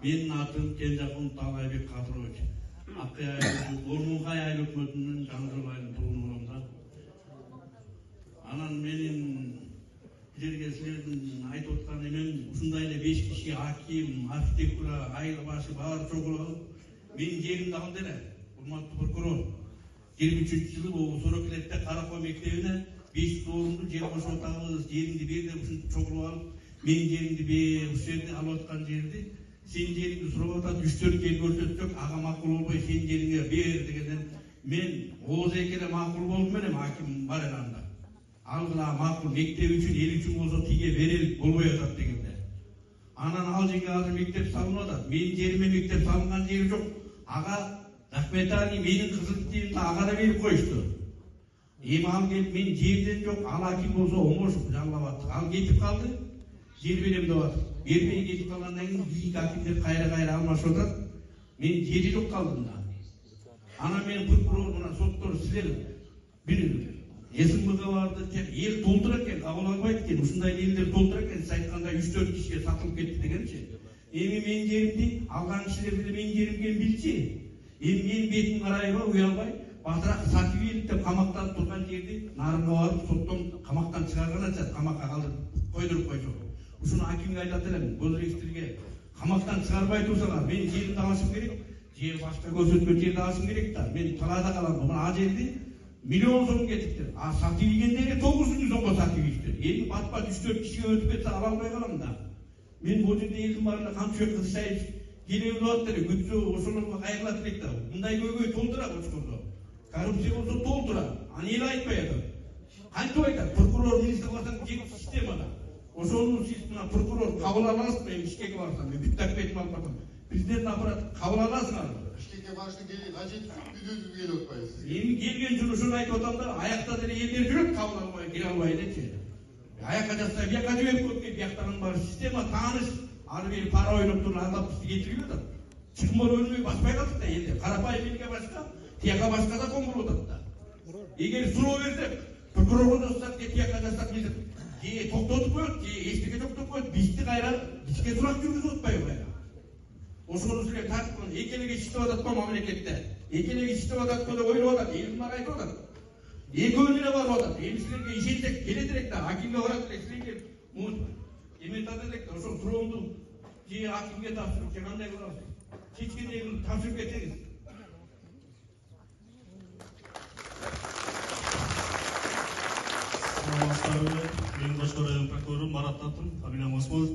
Менин атым Кенжакун Талайбек Кадырович. Акай Ормункай айыл өкмөтүнүн Жаңжылайын тургуну болом. Анан менин жерге силердин айтып аткан эмен ушундай эле 5 киши аким, архитектура, айыл башы баары чогулуп алып, менин жеримди алды эле. Урматтуу прокурор, 23-жылы бул Сорокилетте Каракой мектебине 5 орунду жер кошуп атабыз, жериңди бер деп ушинтип чогулуп алып, менин жеримди бер, ушул жерди алып аткан жерди сен жериңди сурап атат, 3-4 жер көрсөтсөк, ага макул болбой сен жериңе бер дегенден мен Ооз экеле макул болдум элем, аким бар эле анда. Алгыла макул мектеп үчүн, эл үчүн болсо тиге берелик болбой атат дегенде. Анан ал жерге азыр мектеп салынып атат. Менин жериме мектеп салынган жери жок. Ага Рахметали менин кызматымды ага да берип коюшту. Эми ал келип мен жерден жок, ал аким болсо оңошуп жаллап атты. Ал кетип калды, жер берем деп атты. Бербей кетип калгандан кийин бийик акимдер кайра алмашып атат. Мен жери жок калдым да. Анан мен прокурор менен соттор силер бир СМГ барды, ел толтура экен, кабыл албайт экен, ушундай элдер толтура экен, сиз айткандай 3-4 кишиге сатылып кетти дегенчи. Эми менин жеримди алган кишилер деле менин жеримге билчи. Эми менин бетим карайбы, уялбай, батыраак сатып берип деп камактанып турган жерди нарынга барып соттон камактан чыгарган атат, камакка калдырып койдуруп койсо. Ушуну акимге айтат элем, Бозрекстерге камактан чыгарбай турсаңар, менин жеримди алышым керек, жер башка көрсөткөн жерди алышым керек да. Мен талаада калам, мына а жерди миллион сом кетиптир. А сатып ийгендери 900 сомго сатып ийиштир. Эми бат-бат 3-4 кишиге өтүп кетсе ала албай калам да. Мен бул жерде элдин баарына канча кызчайып келеби болот деле, күтсө ошолорго кайрылат элек да. Мындай көйгөй толтура бошкордо. Коррупция болсо толтура. Аны эл айтпай атат. Кантип айтат? Прокурор министр болсоң жеке системада. Ошону сиз мына прокурор кабыл аласызбы? Эми ишкеге барсам, мен бүт документти алып барсам, президент аппарат кабыл аласыңарбы? Ишкекке барыштын кажети бүдүлүп келип атпайсыз. Эми келген жолу ушуну айтып атамдар, аякта деле элдер жүрөт кабыл албай, кире албай элечи. Аякка жатса, бияка жиберип коюп, бияктаган бар система тааныш, ары бери пара ойноп туруп алдап кетирип атат. Чыкмыр өнүмөй баспай калдык да элде. Карапайым элге башка, тияка башка да коңгуруп атат да. Эгер суроо берсек, прокурорго жазсак, тияка жазсак, же токтотуп коет, же эчтеке токтотуп коет, бизди кайра бизге сурак жүргүзүп атпайбы кайра. Ошону силер тартып коюңуз, экелеге иштеп атат го мамлекетте. Экелеге иштеп атат го деп ойлоп атат, эл мага айтып атат. Экөө деле барып атат. Эми силерге ишенсек келет элек да, акимге барат элек, силерге эметат элек да, ошол суроомду же акимге тапшырып, же кандай кыласыз? Чечкендей кылып тапшырып кетсеңиз. Мен Башкы район прокурору Марат Татым, фамилиям Осмонов.